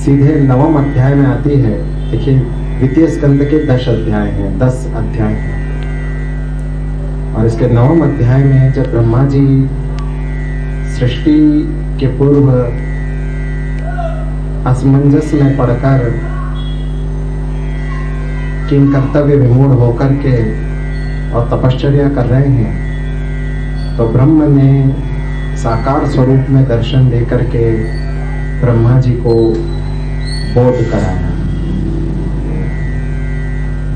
सीधे 9वें अध्याय में आती है। देखिए, द्वितीय स्कंद के 10 अध्याय हैं, 10 अध्याय हैं, और इसके 9वें अध्याय में जब ब्रह्मा जी सृष्टि के पूर्व असमंजस में पड़कर किंग कर्तव्य विमूढ़ होकर के और तपश्चर्या कर रहे हैं, तो ब्रह्म ने साकार स्वरूप में दर्शन देकर के ब्रह्मा जी को बोध कराया।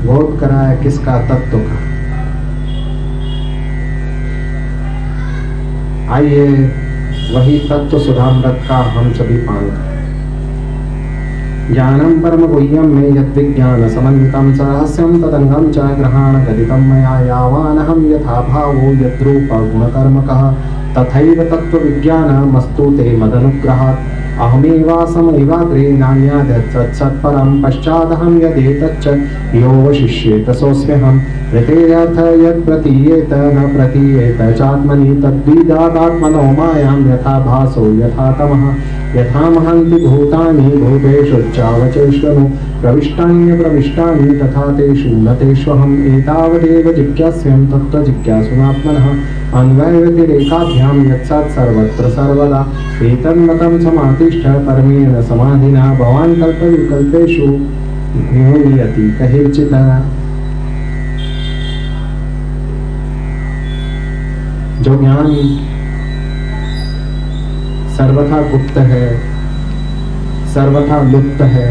बोध कराया किसका? तत्व का। आइए वही तत्व सुधामृत का हम सभी पान करें। ज्ञानम परम गुह्यम में यत् विज्ञान समन्वितम रहस्यम तदंगम च ग्रहण गदितम मया यावानहम यथा भावो यद्रूप गुणकर्मकः तथैव तत्व विज्ञानमस्तु ते मदनुग्रहात् अहमेवासमेवाग्रे नान्याद्यत्सत्परं पश्चादहं यदेतच्च योऽवशिष्येत सोऽस्म्यहम् ऋतेर्यथ यत् प्रतीयेत न प्रतीयेत चात्मनि तद्विदादात्मनो मायां यथा भासो यथा तमः यथा महन्ति भूतानि भूतेषु चावचेष्वनु प्रविष्टान्यप्रविष्टानि तथा तेषु न तेष्वहम् एतावदेव जिज्ञास्यं तत्त्वजिज्ञासुनात्मनः अन्वयव्यतिरेकाभ्यां यत्सत् सर्वत्र सर्वदा एतन्मतं समातिष्ठ परमेण समाधिना भवान् कल्पविकल्पेषु नियोजयति कहेचित्। जो ज्ञान सर्वथा गुप्त है, सर्वथा लुप्त है,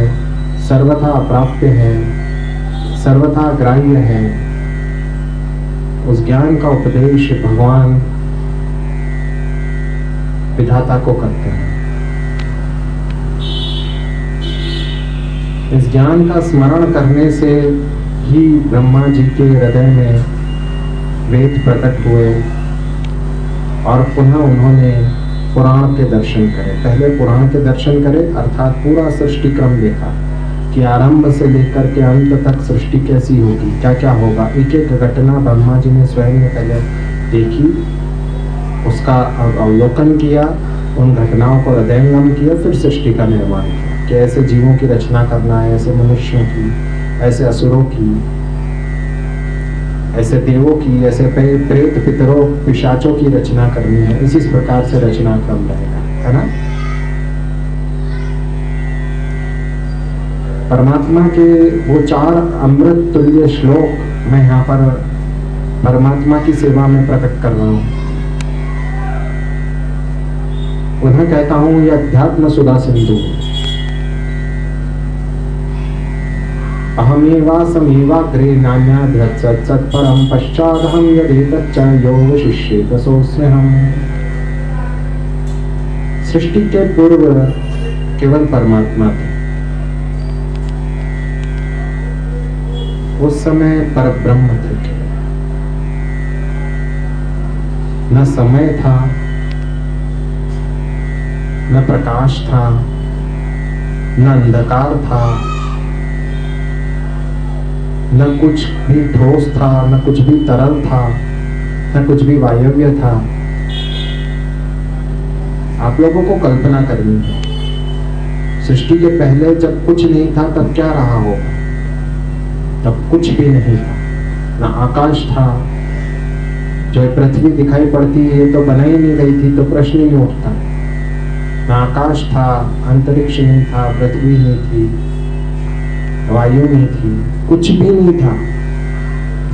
सर्वथा प्राप्य है, सर्वथा ग्राह्य है, उस ज्ञान का उपदेश भगवान विधाता को करते हैं। इस ज्ञान का स्मरण करने से ही ब्रह्मा जी के हृदय में वेद प्रकट हुए और पुनः उन्होंने पुराण के दर्शन करे। पहले पुराण के दर्शन करे, अर्थात पूरा सृष्टि क्रम देखा कि आरंभ से लेकर के अंत तक सृष्टि कैसी होगी, क्या क्या होगा। एक एक घटना ब्रह्मा जी ने स्वयं में पहले देखी, उसका अवलोकन किया, उन घटनाओं को हृदयंगम किया, फिर सृष्टि का निर्माण किया कि ऐसे जीवों की रचना करना है, ऐसे मनुष्यों की, ऐसे असुरों की, ऐसे देवों की, ऐसे प्रेत पितरों पिशाचों की रचना करनी है। इसी प्रकार से रचना क्रम रहेगा, है ना। परमात्मा के वो 4 अमृत तुल्य श्लोक मैं यहाँ पर परमात्मा की सेवा में प्रकट कर रहा हूँ। उन्हें कहता हूँ ये अध्यात्म सुधा सिंधु। अहमेवासमेवाग्रे नान्याद्यत्सत्परं पश्चादहं यदेतच्च योऽवशिष्येत सोऽस्म्यहम्। सृष्टि के पूर्व केवल परमात्मा थे। उस समय परब्रह्म थे। न समय था, न प्रकाश था, न अंधकार था, न कुछ भी ठोस था, न कुछ भी तरल था, न कुछ भी वायव्य था। आप लोगों को कल्पना करनी है, सृष्टि के पहले जब कुछ नहीं था तब क्या रहा होगा। तब कुछ भी नहीं था, न आकाश था, जो पृथ्वी दिखाई पड़ती है ये तो बनाई नहीं गई थी, तो प्रश्न ही नहीं उठता। न आकाश था, अंतरिक्ष नहीं था, पृथ्वी नहीं थी, वायु नहीं थी, कुछ भी नहीं था,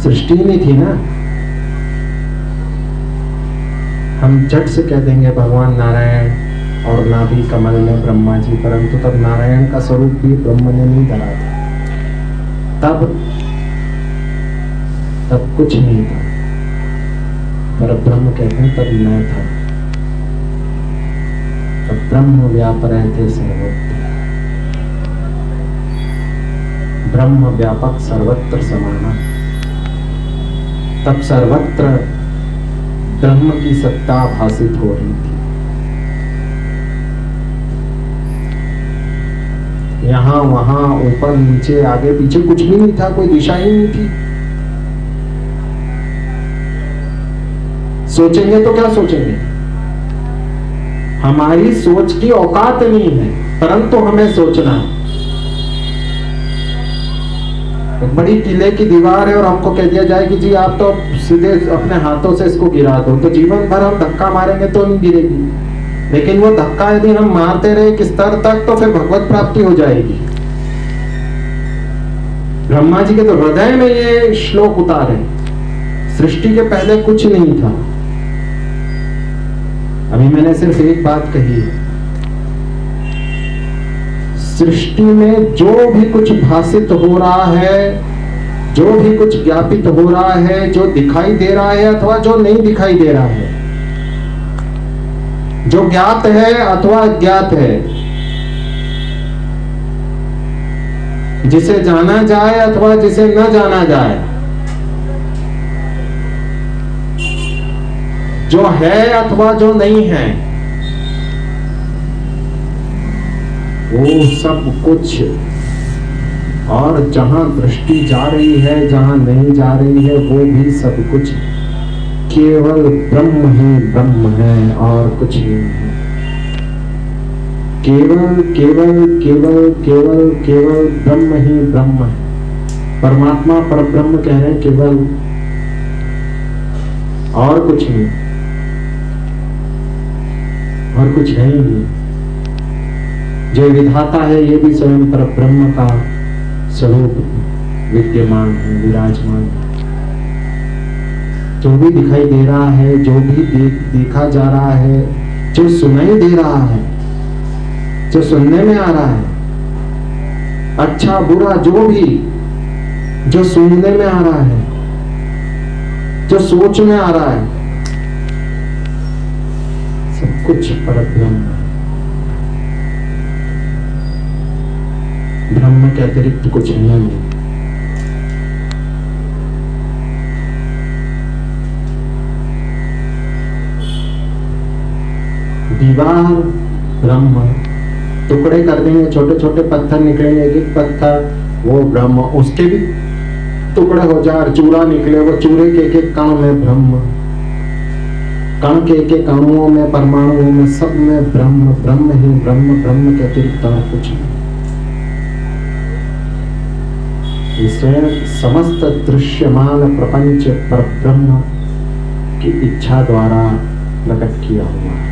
सृष्टि नहीं थी ना। हम झट से कह देंगे भगवान नारायण और नाभि कमल में ब्रह्मा जी, परंतु तब नारायण का स्वरूप भी ब्रह्म ने नहीं धरा था। तब कुछ नहीं था, पर ब्रह्म कहते हैं तब न था। तब ब्रह्म व्यापरयते सर्वत्र, ब्रह्म व्यापक सर्वत्र समाना। तब सर्वत्र ब्रह्म की सत्ता भासित हो रही थी। यहाँ वहां ऊपर नीचे आगे पीछे कुछ भी नहीं था, कोई दिशा ही नहीं थी। सोचेंगे तो क्या सोचेंगे, हमारी सोच की औकात नहीं है, परंतु हमें सोचना है। एक बड़ी किले की दीवार है और हमको कह दिया जाए कि जी आप तो सीधे अपने हाथों से इसको गिरा दो, तो जीवन भर हम धक्का मारेंगे तो नहीं गिरेगी। लेकिन वो धक्का यदि हम मारते रहे एक स्तर तक तो फिर भगवत प्राप्ति हो जाएगी। ब्रह्मा जी के तो हृदय में ये श्लोक उतारे, सृष्टि के पहले कुछ नहीं था। अभी मैंने सिर्फ एक बात कही, सृष्टि में जो भी कुछ भाषित हो रहा है, जो भी कुछ ज्ञापित हो रहा है, जो दिखाई दे रहा है अथवा जो नहीं दिखाई दे रहा है, जो ज्ञात है अथवा अज्ञात है, जिसे जाना जाए अथवा जिसे न जाना जाए, जो है अथवा जो नहीं है, वो सब कुछ, और जहां दृष्टि जा रही है जहां नहीं जा रही है वो भी सब कुछ केवल ब्रह्म ही ब्रह्म है और कुछ नहीं है। केवल केवल केवल केवल केवल ब्रह्म ही ब्रह्म है। परमात्मा पर ब्रह्म कह रहे हैं केवल, और कुछ नहीं, और कुछ है ही नहीं। जो विधाता है ये भी स्वयं पर ब्रह्म का स्वरूप विद्यमान है, विराजमान है। जो भी दिखाई दे रहा है, जो भी देखा जा रहा है, जो सुनाई दे रहा है, जो सुनने में आ रहा है, अच्छा बुरा जो भी, जो सुनने में आ रहा है, जो सोच में आ रहा है, सब कुछ परब्रह्म है। ब्रह्म के अतिरिक्त कुछ नहीं। दीवार ब्रह्म, टुकड़े कर देंगे, छोटे छोटे पत्थर निकलेंगे, एक एक पत्थर वो ब्रह्म, उसके भी टुकड़े हो जाए, चूरा निकले, वो चूरे के एक एक कण में ब्रह्म, कण के एक एक अणुओं में, परमाणुओं में, सब में ब्रह्म, ब्रह्म ही ब्रह्म, ब्रह्म के अतिरिक्त और कुछ नहीं। स्वयं समस्त दृश्यमान प्रपंच पर ब्रह्म की इच्छा द्वारा प्रकट किया हुआ है।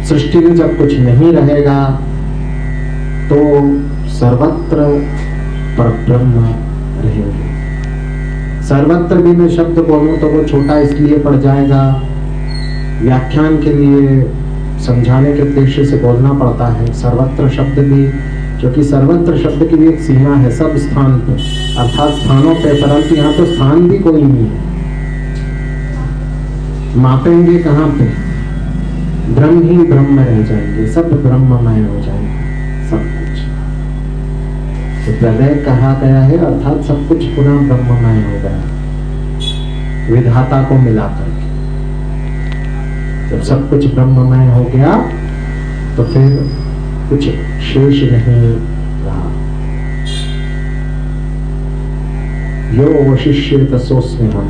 सृष्टि में जब कुछ नहीं रहेगा तो सर्वत्र परब्रह्म रहेंगे। सर्वत्र भी मैं शब्द बोलूं तो वो छोटा इसलिए पड़ जाएगा, व्याख्यान के लिए समझाने के उद्देश्य से बोलना पड़ता है सर्वत्र शब्द भी, क्योंकि सर्वत्र शब्द की भी एक सीमा है, सब स्थान पे, अर्थात स्थानों पे, परंतु यहाँ तो स्थान भी कोई नहीं है। मापेंगे कहाँ पे? ब्रह्म ही ब्रह्म रह जाएंगे, सब ब्रह्ममय हो जाएंगे, सब कुछ। तो प्रलय कहा गया है, अर्थात सब कुछ पुनः ब्रह्ममय हो गया विधाता को मिलाकर। जब सब कुछ ब्रह्ममय हो गया तो फिर कुछ शेष नहीं रहा। यो वशिष्येत सोऽस्मि हम,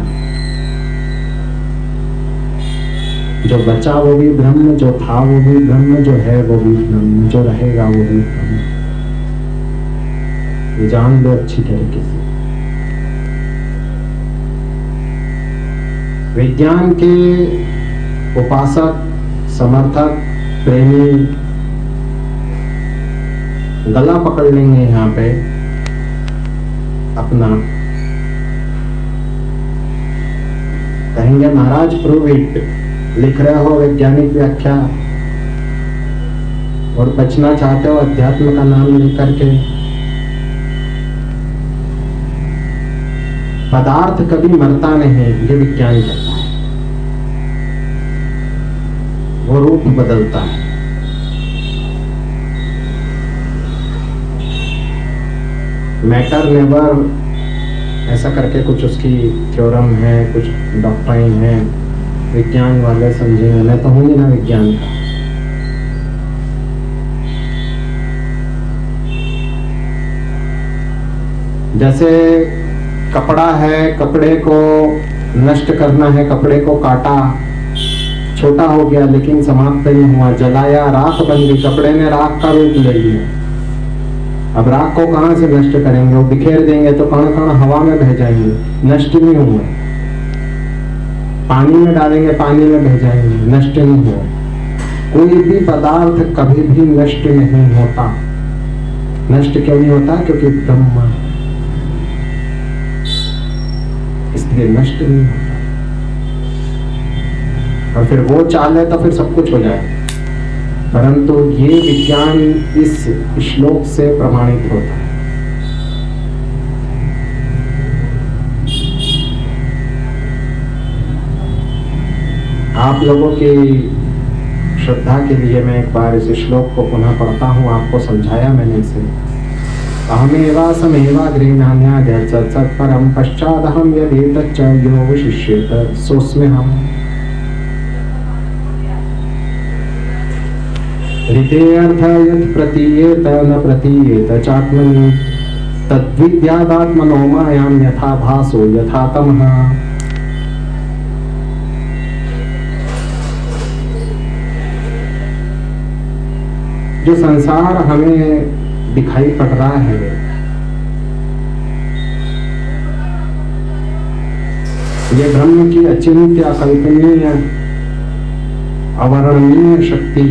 जो बचा वो भी ब्रह्म, जो था वो भी ब्रह्म, जो है वो भी ब्रह्म, जो रहेगा वो भी ब्रह्म। ये जान लो अच्छी तरीके से। विज्ञान के उपासक, समर्थक, प्रेमी गला पकड़ लेंगे यहाँ पे अपना, कहेंगे महाराज प्रूव इट, लिख रहे हो वैज्ञानिक व्याख्या और बचना चाहते हो अध्यात्म का नाम लेकर के। पदार्थ कभी मरता नहीं, ये विज्ञान कहता है, वो रूप बदलता है। मैटर नेवर, ऐसा करके कुछ उसकी थ्योरम है, कुछ डॉक्ट्राइन है, विज्ञान वाले समझेंगे, मैं तो हूं ही ना विज्ञान का। जैसे कपड़ा है, कपड़े को नष्ट करना है, कपड़े को काटा, छोटा हो गया लेकिन समाप्त नहीं हुआ, जलाया, राख बन गई, कपड़े ने राख का रूप ले लिया। अब राख को कहां से नष्ट करेंगे? वो बिखेर देंगे तो कण कण हवा में बह जाएंगे, नष्ट नहीं हुआ। पानी में डालेंगे, पानी में बह जाएंगे, नष्ट नहीं हुआ। कोई भी पदार्थ कभी भी नष्ट नहीं होता। नष्ट क्यों नहीं होता? क्योंकि ब्रह्म, इसलिए नष्ट नहीं होता। और फिर वो चाले तो फिर सब कुछ हो जाए, परंतु ये विज्ञान इस श्लोक से प्रमाणित होता है। आप लोगों की श्रद्धा के लिए मैं एक बार इस श्लोक को पुनः पढ़ता हूँ। आपको समझाया मैंने इसे। अहमेवा समेवा गृह्णान्याद्य सत्परम पश्चादहम यदेतच्च यो विशिष्येत सोऽस्म्यहम्। ऋतेऽर्थ यत् प्रतीयेत न प्रतीयेत चात्मनि तद्विद्यादात्मनो मायां यथा भासो यथा तमः। जो संसार हमें दिखाई पड़ रहा है, ये ब्रह्म की अचिंत्य, अकल्पनीय, अवर्णनीय शक्ति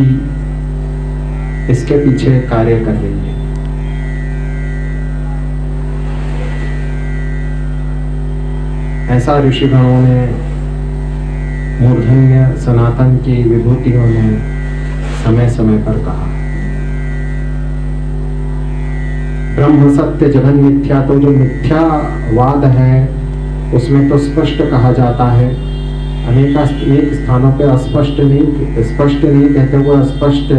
इसके पीछे कार्य कर रही है। ऐसा ऋषिगणों ने, मूर्धन्य सनातन की विभूतियों ने समय समय पर कहा। ब्रह्म सत्य जगन मिथ्या, तो जो मिथ्यावाद है उसमें तो स्पष्ट कहा जाता है। अनेक स्थानों पे स्पष्ट नहीं कहते हुए स्पष्ट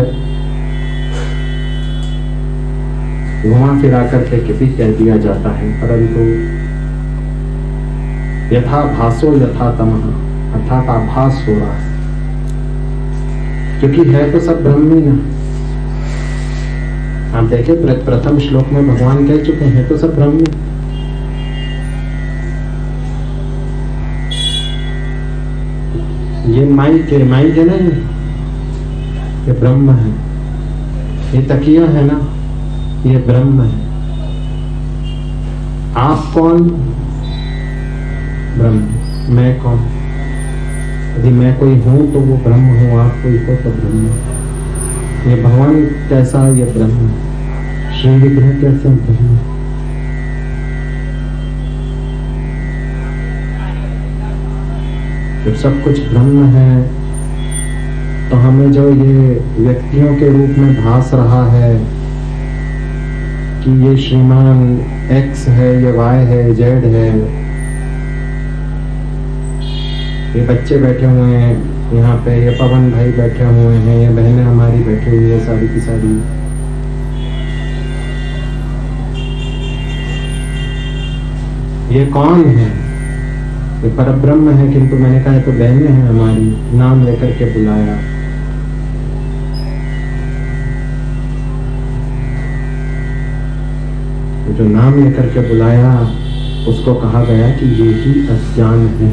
घुमा फिरा करके भी कह दिया जाता है। परंतु यथा भासो यथा तमः, अर्थात आभास हो रहा है, क्योंकि है तो सब ब्रह्म ही ना। आप देखें प्रथम श्लोक में भगवान कह चुके हैं तो सब ब्रह्म। ये माइक है ना, ये ब्रह्म है। ये तकिया है ना, ये ब्रह्म है। आप कौन? ब्रह्म। मैं कौन? यदि मैं कोई हूं तो वो ब्रह्म हूं, आप कोई हो तो ब्रह्म। ये भगवान कैसा? ये ब्रह्म। श्री विग्रह कैसे? ब्रह्म। जब सब कुछ ब्रह्म है तो हमें जो ये व्यक्तियों के रूप में भास रहा है कि ये श्रीमान एक्स है, ये वाई है, जेड है, ये बच्चे बैठे हुए हैं यहाँ पे, ये पवन भाई बैठे हुए हैं, ये बहनें हमारी बैठी हुई है सारी की सारी, ये कौन है? ये परब्रह्म है। किंतु मैंने कहा तो बहनें हैं हमारी, नाम लेकर के बुलाया। तो जो नाम लेकर के बुलाया उसको कहा गया कि ये ही अज्ञान है।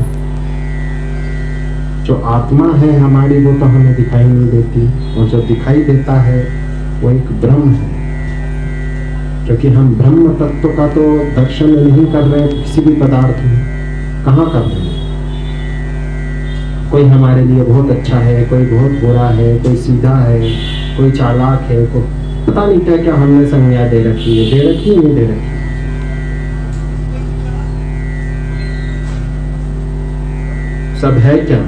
जो आत्मा है हमारी वो तो हमें दिखाई नहीं देती, और जो दिखाई देता है वो एक ब्रह्म है। क्योंकि हम ब्रह्म तत्व का तो दर्शन नहीं कर रहे किसी भी पदार्थ में। कहाँ कर रहे हैं? कोई हमारे लिए बहुत अच्छा है, कोई बहुत बुरा है, कोई सीधा है, कोई चालाक है, कोई पता नहीं क्या क्या हमने संज्ञा दे रखी है। दे रखी नहीं दे रखी? सब है क्या?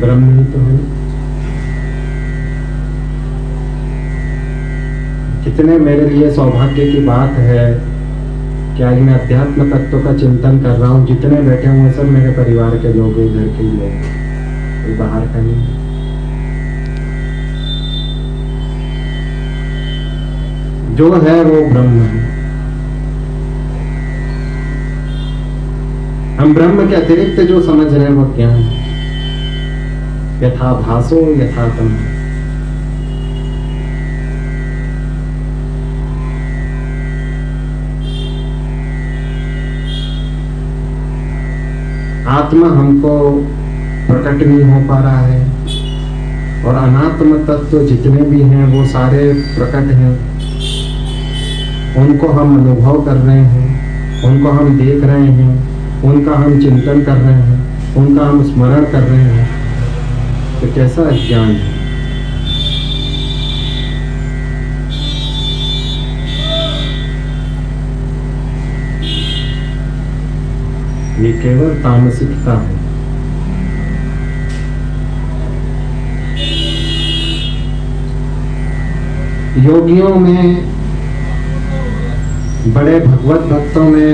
ब्रह्म ही तो है। कितने मेरे लिए सौभाग्य की बात है कि आज मैं अध्यात्म तत्व का चिंतन कर रहा हूँ। जितने बैठे हुए सब मेरे परिवार के लोग, घर के ही लोग, कोई बाहर का नहीं। जो है वो ब्रह्म है। हम ब्रह्म के अतिरिक्त जो समझ रहे हैं वो क्या है? यथा भासो यथा तम। आत्मा हमको प्रकट नहीं हो पा रहा है और अनात्म तत्व जितने भी हैं वो सारे प्रकट हैं, उनको हम अनुभव कर रहे हैं, उनको हम देख रहे हैं, उनका हम चिंतन कर रहे हैं, उनका हम स्मरण कर रहे हैं, तो कैसा अज्ञान है। ये केवल तामसिकता है। योगियों में, बड़े भगवत भक्तों में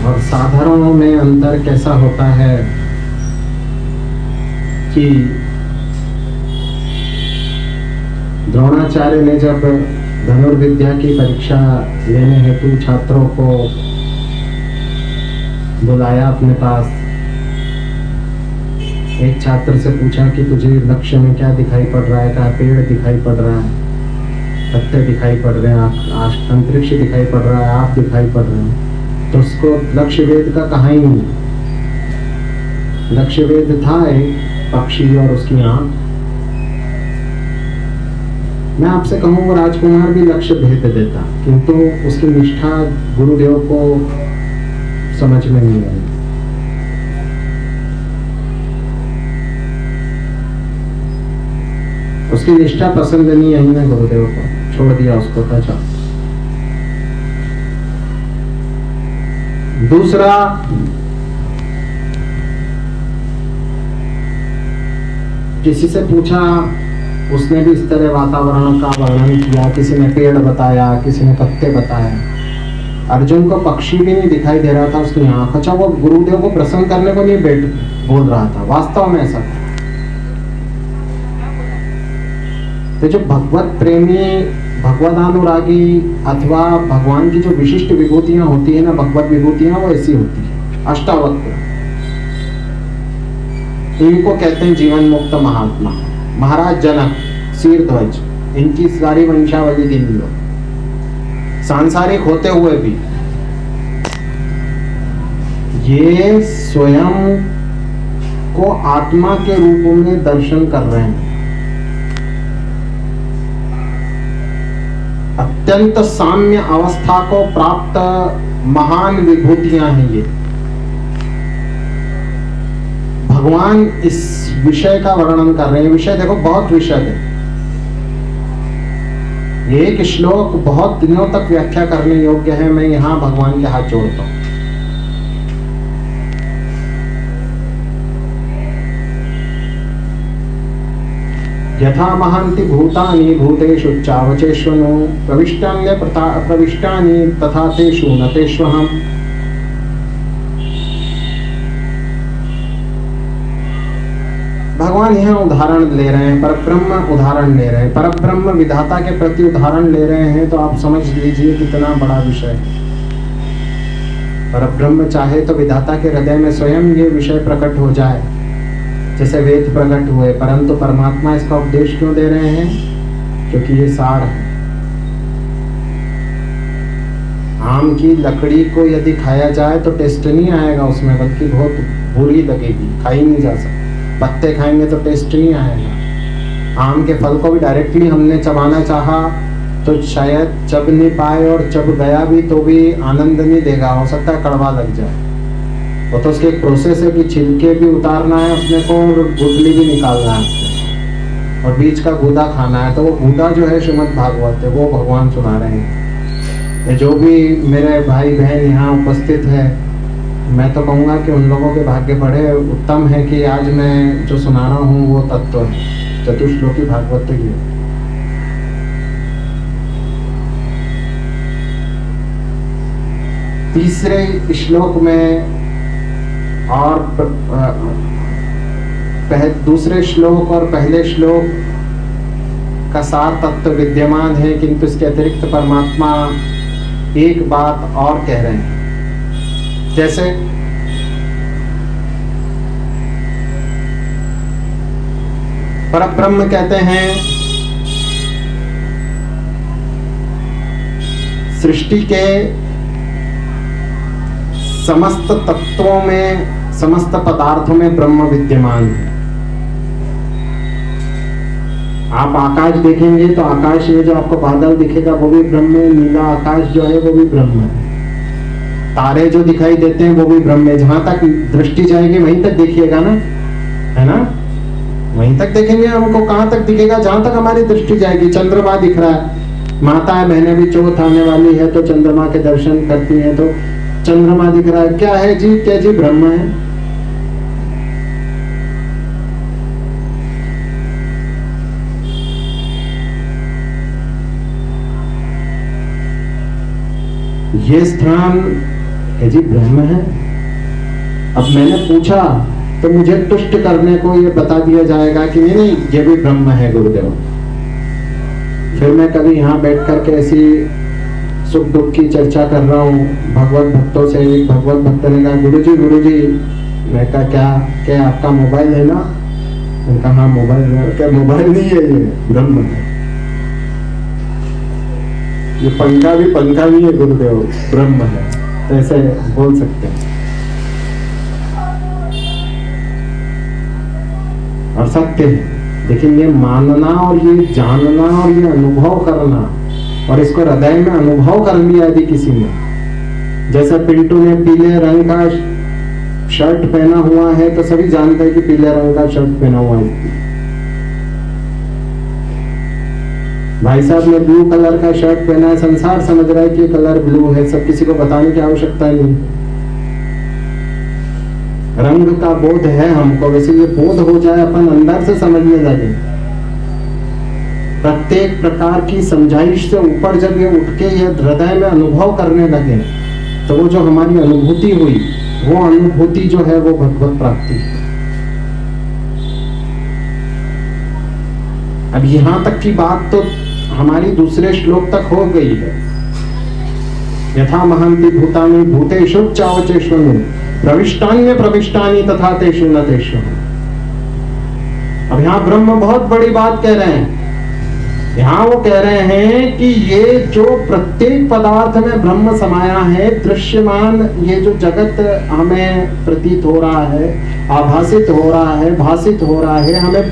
और साधारणों में अंतर कैसा होता है कि द्रोणाचार्य ने जब धनुर्विद्या की परीक्षा लेने हेतु छात्रों को बुलाया अपने पास, एक छात्र से पूछा कि तुझे लक्ष्य में क्या दिखाई पड़ रहा है? कहा पेड़ दिखाई पड़ रहा है, पत्ते दिखाई पड़ रहे हैं, अंतरिक्ष दिखाई पड़ रहा है, आप दिखाई पड़ रहे हैं। तो उसको लक्ष्य वेद का कहा ही नहीं। लक्ष्य वेद था एक पक्षी और उसकी आंख। मैं आपसे कहूँ वो राजकुमार भी लक्ष्य भेद देता, किंतु उसकी निष्ठा गुरुदेव को समझ में नहीं आई। उसकी निष्ठा पसंद नहीं आई ना गुरुदेव को, छोड़ दिया उसको। था दूसरा, किसी से पूछा, उसने भी इस तरह वातावरण का वर्णन किया, किसी ने पेड़ बताया, किसी ने पत्ते बताया। अर्जुन को पक्षी भी नहीं दिखाई दे रहा था उसकी आंख। अच्छा, वो गुरुदेव को प्रसन्न करने को नहीं बोल रहा था, वास्तव में ऐसा था। तो जो भगवत प्रेमी, भगवदानुरागी अथवा भगवान की जो विशिष्ट विभूतियां होती है ना, भगवत विभूतियां, वो ऐसी होती है। अष्टावक्र, इनको कहते हैं जीवन मुक्त महात्मा। महाराज जनक, शीरध्वज, इनकी सारी वंशावली गिन लो। सांसारिक होते हुए भी ये स्वयं को आत्मा के रूप में दर्शन कर रहे हैं। अत्यंत साम्य अवस्था को प्राप्त महान विभूतियां हैं ये। भगवान इस विषय का वर्णन कर रहे हैं। विषय देखो, बहुत विषय है। एक श्लोक बहुत दिनों तक व्याख्या करने योग्य है। मैं यहां भगवान के हाथ जोड़ता हूं। यथा महान्ति भूतानि भूतेषु चावचेष्वनो प्रविष्टान्य प्रविष्टानि तथा तेषु न तेष्वहम्। भगवान यहाँ उदाहरण ले रहे हैं, परब्रह्म उदाहरण ले रहे हैं, परब्रह्म विधाता के प्रति उदाहरण ले रहे हैं। तो आप समझ लीजिए कितना बड़ा विषय है। परब्रह्म चाहे तो विधाता के हृदय में स्वयं ये विषय प्रकट हो जाए, जैसे वेद प्रकट हुए, परंतु परमात्मा इसका उपदेश क्यों दे रहे हैं? क्योंकि ये सार है। आम की लकड़ी को यदि खाया जाए तो टेस्ट नहीं आएगा उसमें, बल्कि बहुत बुरी लगेगी, खाई नहीं जा सकती। पत्ते खाएंगे तो टेस्ट नहीं आएगा। आम के फल को भी डायरेक्टली हमने चबाना चाहा तो शायद चब नहीं पाए, और चब गया भी तो भी आनंद नहीं देगा, हो सकता है कड़वा लग जाए। वो तो उसकी एक प्रोसेस है कि छिलके भी उतारना है अपने को और गुठली भी निकालना है और बीच का गूदा खाना है। तो वो गूदा जो है श्रीमद् भागवत है, वो भगवान सुना रहे हैं। जो भी मेरे भाई बहन यहाँ उपस्थित है, मैं तो कहूँगा कि उन लोगों के भाग्य बड़े उत्तम है कि आज मैं जो सुना रहा हूँ वो तत्व है। चतुश्लोकी भागवत तो ये। तीसरे श्लोक में और दूसरे श्लोक और पहले श्लोक का सार तत्व विद्यमान है, किंतु इसके अतिरिक्त परमात्मा एक बात और कह रहे हैं। जैसे परब्रह्म कहते हैं सृष्टि के समस्त तत्वों में, समस्त पदार्थों में ब्रह्म विद्यमान है। आप आकाश देखेंगे तो आकाश में जो आपको बादल दिखेगा वो भी ब्रह्म है, नीला आकाश जो है वो भी ब्रह्म है, तारे जो दिखाई देते हैं वो भी ब्रह्म है। जहां तक दृष्टि जाएगी वहीं तक देखिएगा ना, है ना, वहीं तक देखेंगे। हमको कहां तक दिखेगा? जहां तक हमारी दृष्टि जाएगी। चंद्रमा दिख रहा है, माताएं बहनें भी चौथ आने वाली है तो चंद्रमा के दर्शन करती हैं, तो चंद्रमा दिख रहा है, क्या है जी? क्या जी? ब्रह्म है। ये स्थान है जी ब्रह्म है। अब मैंने पूछा तो मुझे तुष्ट करने को ये बता दिया जाएगा कि नहीं नहीं ये भी ब्रह्म है गुरुदेव। फिर मैं कभी यहाँ बैठ करके ऐसी सुख दुख की चर्चा कर रहा हूँ भगवत भक्तों से। एक भगवत भक्त ने कहा गुरुजी मैं कहा क्या आपका मोबाइल है ना? मैंने कहा हाँ मोबाइल है। क्या मोबाइल नहीं है, ये ब्रह्म है। ये पंखा भी है गुरुदेव, ब्रह्म है। तो ऐसे बोल सकते हैं। और सत्य है। लेकिन ये मानना और ये जानना और ये अनुभव करना, और इसको हृदय में अनुभव कर लिया यदि किसी ने, जैसे पिंटू ने पीले रंग का शर्ट पहना हुआ है तो सभी जानते हैं कि पीले रंग का शर्ट पहना हुआ है। भाई साहब ने ब्लू कलर का शर्ट पहना है, संसार समझ रहा है कि कलर ब्लू है, सब किसी को बताने की आवश्यकता नहीं। रंग का बोध है हमको, वैसे ये बोध हो जाए, अपन अंदर से समझने लगे, प्रत्येक प्रकार की समझाइश से ऊपर जब ये उठ के ये हृदय में अनुभव करने लगे, तो वो जो हमारी अनुभूति हुई, वो अनुभूति जो है वो भगवत प्राप्ति है। अब यहां तक की बात तो हमारी दूसरे श्लोक तक हो गई है। यथा महांति भूतानि भूतेषु चावचेष्वनु प्रविष्टान्य प्रविष्टानि तथा तेषु न तेषु। अब यहाँ ब्रह्म बहुत बड़ी बात कह रहे हैं। यहाँ वो कह रहे हैं कि ये जो प्रत्येक पदार्थ में ब्रह्म समाया है, दृश्यमान ये जो जगत हमें प्रतीत हो रहा है, आभासित हो रहा है, भासित हो रहा है, हमें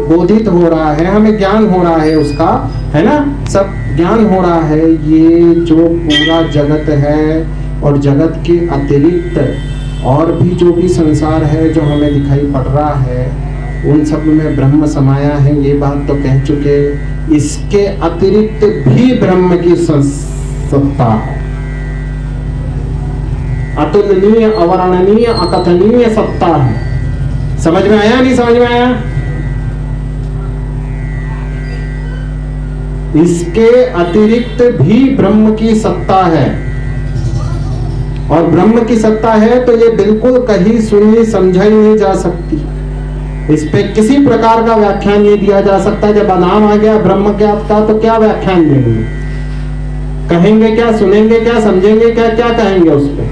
बोधित हो रहा है, हमें ज्ञान हो रहा है उसका, है ना, सब ज्ञान हो रहा है। ये जो पूरा जगत है और जगत के अतिरिक्त और भी जो भी संसार है जो हमें दिखाई पड़ रहा है, उन सब में ब्रह्म समाया है, ये बात तो कह चुके। इसके अतिरिक्त भी ब्रह्म की सत्ता है, अतुलनीय, अवर्णनीय, अकथनीय सत्ता है। समझ में आया? नहीं समझ में आया? इसके अतिरिक्त भी ब्रह्म की सत्ता है, और ब्रह्म की सत्ता है तो ये बिल्कुल कहीं सुनी समझाई नहीं जा सकती। इस पे किसी प्रकार का व्याख्यान नहीं दिया जा सकता। जब नाम आ गया ब्रह्म ज्ञात का तो क्या व्याख्यान देंगे? कहेंगे क्या? सुनेंगे क्या? समझेंगे क्या? क्या कहेंगे उस पे?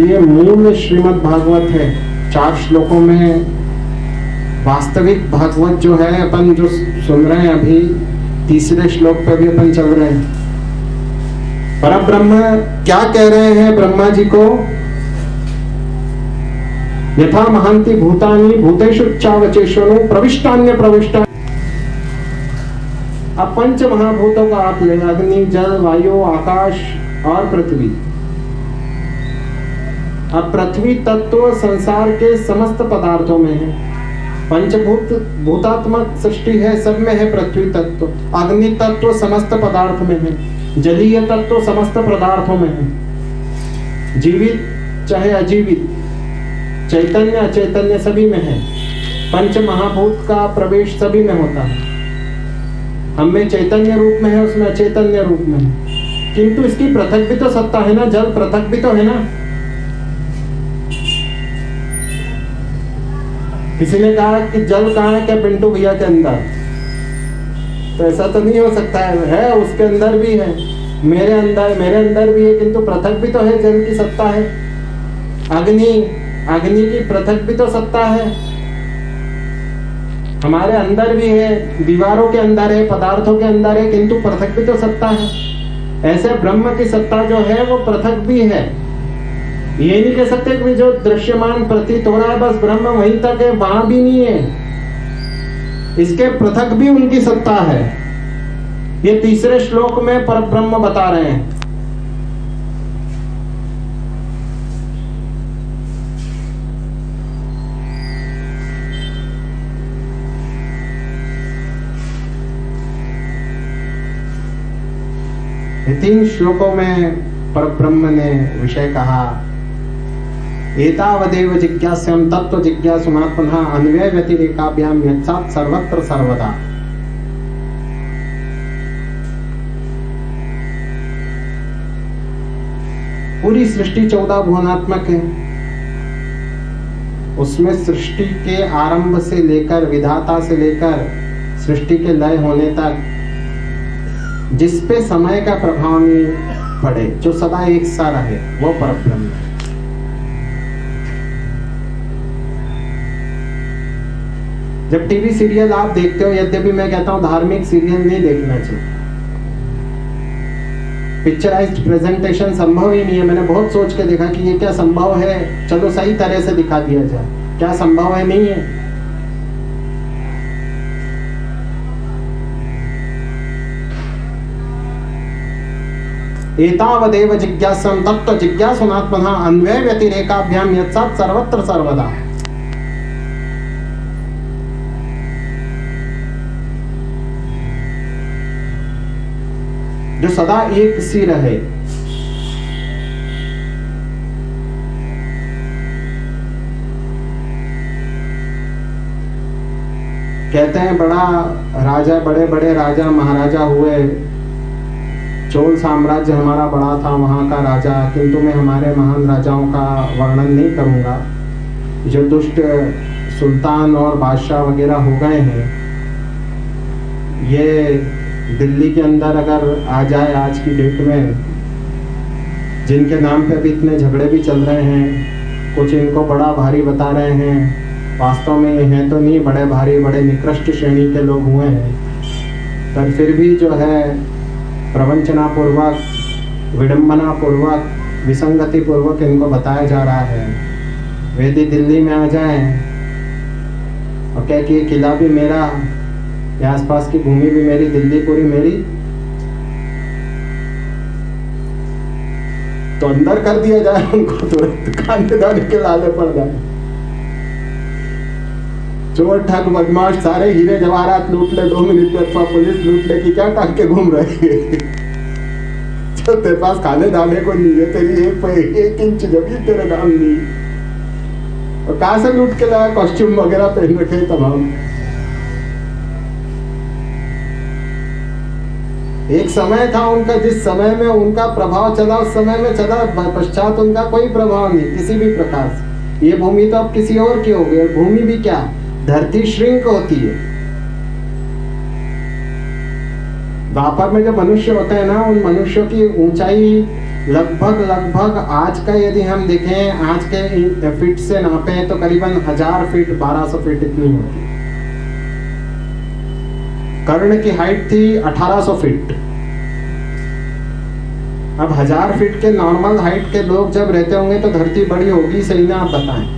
ये मूल श्रीमद् भागवत है। 4 श्लोकों में वास्तविक भागवत जो है अपन जो सुन रहे हैं अभी, 3रे श्लोक पे भी अपन चल रहे हैं। परब्रह्म क्या कह रहे हैं ब्रह्मा जी को? यथा महांति भूतानि भूतेषु चावचेष्वनु प्रविष्टान्य प्रविष्टा। अब 5 महाभूतों का आप ले, अग्नि, जल, वायु, आकाश और पृथ्वी। अब पृथ्वी तत्व संसार के समस्त पदार्थों में है। पंचभूत भूतात्मक सृष्टि है, सब में है पृथ्वी तत्व। अग्नि तत्व समस्त पदार्थ में है, जलीय तत्व समस्त पदार्थों में है, जीवित चाहे अजीवित, चैतन्य अचैतन्य सभी में है। पंच महाभूत का प्रवेश सभी में होता है। हम में चैतन्य रूप में है, उसमें अचैतन्य रूप में है, किंतु इसकी पृथक भी तो सत्ता है ना। जल पृथक भी तो है ना। किसी ने कहा कि जल कहाँ है? क्या पिंटू भैया के अंदर? तो ऐसा तो नहीं हो सकता है उसके अंदर भी है, मेरे अंदर भी है, किंतु पृथक भी तो है। जल की सत्ता है। अग्नि की पृथक भी तो सत्ता है। हमारे अंदर भी है, दीवारों के अंदर है, पदार्थों के अंदर है, किंतु पृथक भी तो सत्ता है। ऐसे ब्रह्म की सत्ता जो है वो पृथक भी है। ये नहीं कह सकते कि जो दृश्यमान प्रतीत हो रहा है बस ब्रह्म वहीं तक है, वहां भी नहीं है। इसके पृथक भी उनकी सत्ता है। ये तीसरे श्लोक में परब्रह्म बता रहे हैं। ये 3 श्लोकों में परब्रह्म ने विषय कहा, एतावदेव जिज्ञास्यं तत्व जिज्ञासुनात्मनः अन्वय व्यतिरेकाभ्याम यत्सात् सर्वत्र सर्वदा। पूरी सृष्टि 14 भुवनात्मक है। उसमें सृष्टि के आरंभ से लेकर, विधाता से लेकर सृष्टि के लय होने तक जिस पे समय का प्रभाव नहीं पड़े, जो सदा एक सा रहे, वो परब्रह्म है। जब टीवी सीरियल आप देखते हो, यद्यपि मैं कहता हूं धार्मिक सीरियल नहीं देखना चाहिए, पिक्चराइज्ड प्रेजेंटेशन संभव ही नहीं है। मैंने बहुत सोच के देखा कि ये क्या संभव है, चलो सही तरह से दिखा दिया जाए, क्या संभव है, नहीं है। एतावदेव जिज्ञासं तत्व जिज्ञासुनात्मनः अन्वय व्यतिरेकाभ्याम यत्सात् सर्वत्र सर्वदा। जो सदा एक सी रहे। कहते हैं बड़ा राजा, बड़े बड़े राजा महाराजा हुए, चोल साम्राज्य हमारा बड़ा था, वहां का राजा, किंतु मैं हमारे महान राजाओं का वर्णन नहीं करूंगा। जो दुष्ट सुल्तान और बादशाह वगैरह हो गए हैं, ये दिल्ली के अंदर अगर आ जाए आज की डेट में, जिनके नाम पे अभी इतने झगड़े भी चल रहे हैं, कुछ इनको बड़ा भारी बता रहे हैं, वास्तव में ये हैं तो नहीं, बड़े भारी, बड़े निकृष्ट श्रेणी के लोग हुए हैं, पर फिर भी जो है प्रवंचना पूर्वक, विडंबना पूर्वक, विसंगति पूर्वक इनको बताया जा रहा है। वेदी दिल्ली में आ जाए और कह कि ये किला भी मेरा, ये आसपास की भूमि भी मेरी, दिल्ली पूरी मेरी, तो अंदर कर दिया जाए उनको, तुरंत खानेदारी के लाले पड़ जाए। चोर ठग बदमाश सारे हीरे जवाहरात लूट ले, 2 मिनट में अथवा पुलिस लूट ले, कि क्या टांग के घूम रहे हैं। तो तेरे पास खाने दाने को नहीं है, तेरी 1 इंच जमीन तेरे नाम नहीं, और कहां से लूट के लाया, कॉस्ट्यूम वगैरह पहन रखे तमाम। एक समय था उनका, जिस समय में उनका प्रभाव चला उस समय में चला, पश्चात उनका कोई प्रभाव नहीं किसी भी प्रकार से। ये भूमि तो अब किसी और की हो गई। भूमि भी क्या, धरती श्रिंक होती है। द्वापर में जो मनुष्य होते हैं ना, उन मनुष्यों की ऊंचाई लगभग आज का यदि हम देखें, आज के फीट से नापे तो करीबन 1000 फीट 1200 फीट इतनी होती है। कर्ण की हाइट थी 1800 फीट। अब 1000 फीट के नॉर्मल हाइट के लोग जब रहते होंगे तो धरती बड़ी होगी, सही ना, आप बताएं।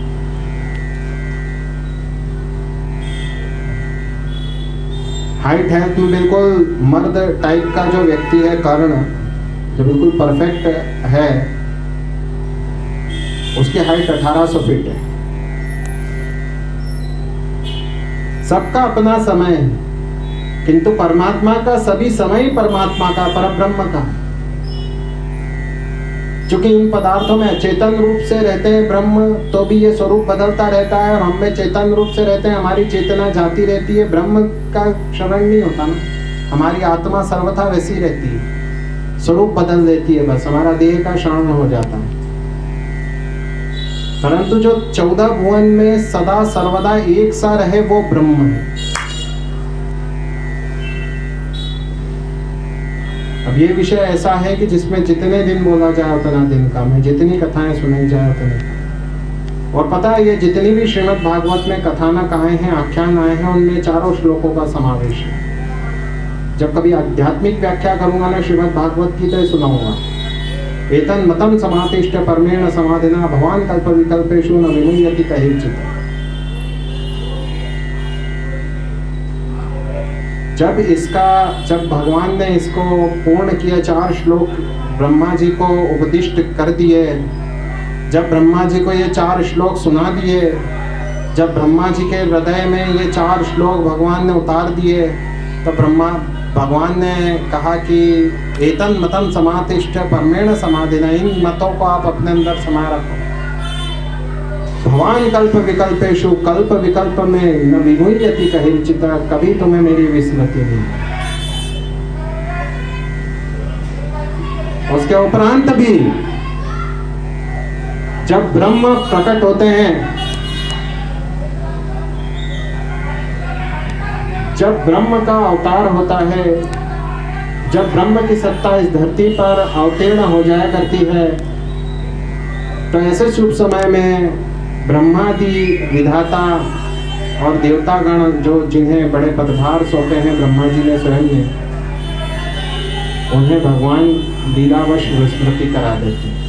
हाइट है तो बिल्कुल मर्द टाइप का जो व्यक्ति है, कर्ण जो बिल्कुल परफेक्ट है, उसकी हाइट 1800 फीट है। सबका अपना समय है, किंतु परमात्मा का सभी समय ही परमात्मा का, परब्रह्म का। चूंकि इन पदार्थों में चेतन रूप से रहते हैं ब्रह्म, तो भी ये स्वरूप बदलता रहता है, और हम में चेतन रूप से रहते हैं, हमारी चेतना जाती रहती है। ब्रह्म का क्षरण नहीं होता ना, हमारी आत्मा सर्वथा वैसी रहती है, स्वरूप बदल देती है, बस हमारा देह का क्षरण हो जाता है। परंतु जो 14 भुवन में सदा सर्वदा एक सा रहे, वो ब्रह्म है। अब ये विषय ऐसा है कि जिसमें जितने दिन बोला जाए उतना दिन कम है, जितनी कथाएं सुनाई जाए उतने। और पता है ये जितनी भी श्रीमद् भागवत में कथानक आए हैं, आख्यान आए हैं, उनमें चारों श्लोकों का समावेश है। जब कभी आध्यात्मिक व्याख्या करूंगा ना श्रीमद् भागवत की, तो ये सुनाऊंगा। एतन मतम समातिष्ठ परमेण समाधिना भगवान कल्प विकल्पेषु न विमुह्यति कहिचित्। जब भगवान ने इसको पूर्ण किया, 4 श्लोक ब्रह्मा जी को उपदिष्ट कर दिए, जब ब्रह्मा जी को ये 4 श्लोक सुना दिए, जब ब्रह्मा जी के हृदय में ये 4 श्लोक भगवान ने उतार दिए, तो भगवान ने कहा कि एतन मतम समातिष्ठ परमेण समाधिना, इन मतों को आप अपने अंदर समा रखो। भगवान कल्प विकल्पेषु, कल्प विकल्प में न विमुह्यति कहिचित्, कभी तुम्हें मेरी विस्मृति नहीं। उसके उपरांत भी जब ब्रह्म प्रकट होते हैं, जब ब्रह्म का अवतार होता है, जब ब्रह्म की सत्ता इस धरती पर अवतीर्ण हो जाया करती है, तो ऐसे शुभ समय में ब्रह्मादि विधाता और देवतागण जो जिन्हें बड़े पदभार सौंपे हैं ब्रह्मा जी ने स्वयं ने, उन्हें भगवान लीलावश विस्मृति करा देते हैं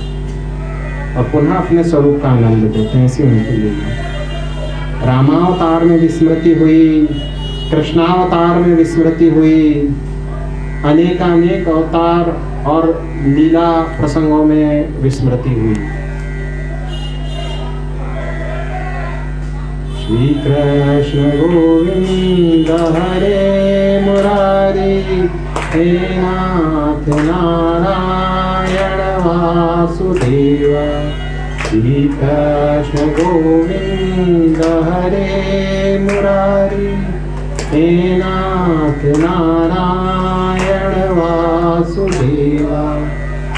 और पुनः अपने स्वरूप का आनंद देते हैं। ऐसी उनकी लीला। रामावतार में विस्मृति हुई, कृष्णावतार में विस्मृति हुई, अनेकानेक अवतार और लीला प्रसंगों में विस्मृति हुई। श्री कृष्ण गोविंद हरे मुरारी, हे नाथ नारायण वासुदेव। श्री कृष्ण गोविंद हरे मुरारी, हे नाथ नारायण वासुदेव।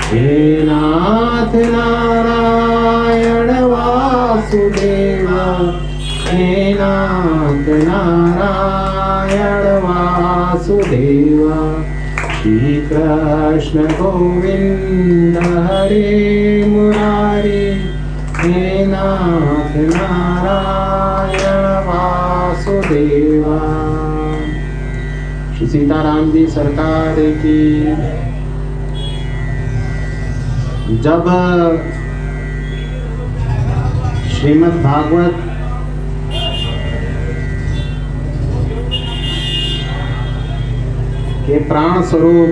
हे नाथ नारायण वासुदेव, हे नाथ नारायण वासुदेव। श्री कृष्ण गोविंद हरे मुरारी, हे नाथ नारायण वासुदेव। श्री सीताराम जी सरकार की। जब श्रीमद् भागवत के प्राण स्वरूप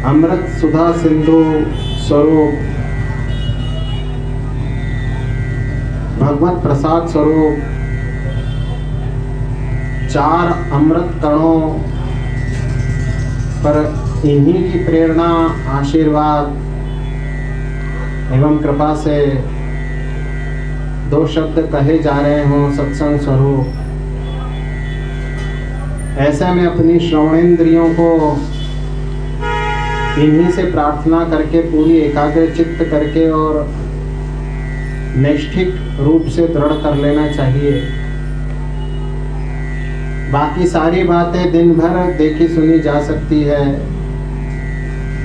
अमृत सुधा सिंधु स्वरूप भगवत प्रसाद स्वरूप 4 अमृत कणों पर इन्हीं की प्रेरणा, आशीर्वाद एवं कृपा से 2 शब्द कहे जा रहे हों, सत्संग स्वरूप। ऐसे में अपनी श्रवणेंद्रियों को इन्हीं से प्रार्थना करके, पूरी एकाग्र चित्त करके और नैष्ठिक रूप से दृढ़ कर लेना चाहिए। बाकी सारी बातें दिन भर देखी सुनी जा सकती है,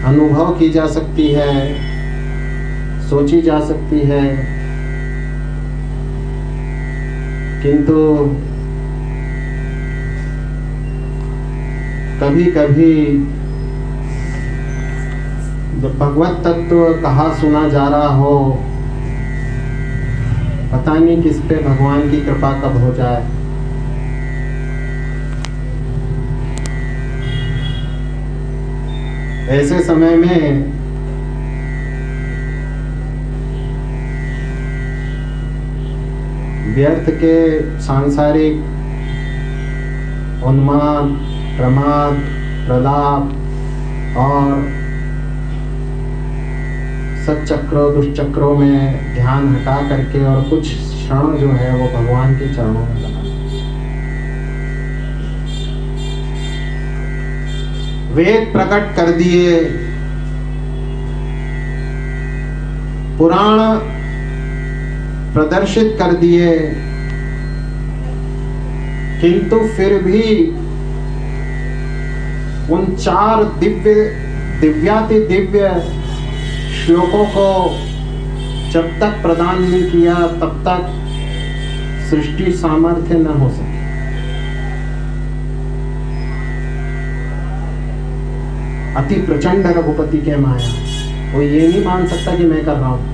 अनुभव की जा सकती है, सोची जा सकती है, किंतु कभी कभी जब भगवत तत्व कहा सुना जा रहा हो, पता नहीं किस पे भगवान की कृपा कब हो जाए। ऐसे समय में व्यर्थ के सांसारिक उन्माद, प्रमाद, प्रलाप और सच्चक्रों दुष्चक्रों में ध्यान हटा करके और कुछ क्षण जो है वो भगवान के चरणों में लगा। वेद प्रकट कर दिए, पुराण प्रदर्शित कर दिए, किंतु फिर भी उन 4 दिव्याति दिव्य श्लोकों को जब तक प्रदान नहीं किया तब तक सृष्टि सामर्थ्य न हो सके। अति प्रचंड रघुपति के माया, वो ये नहीं मान सकता कि मैं कर रहा हूं।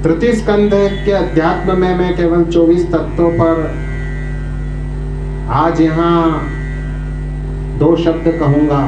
तृतीय स्कंध के अध्यात्म में मैं केवल 24 तत्वों पर आज यहां 2 शब्द कहूंगा।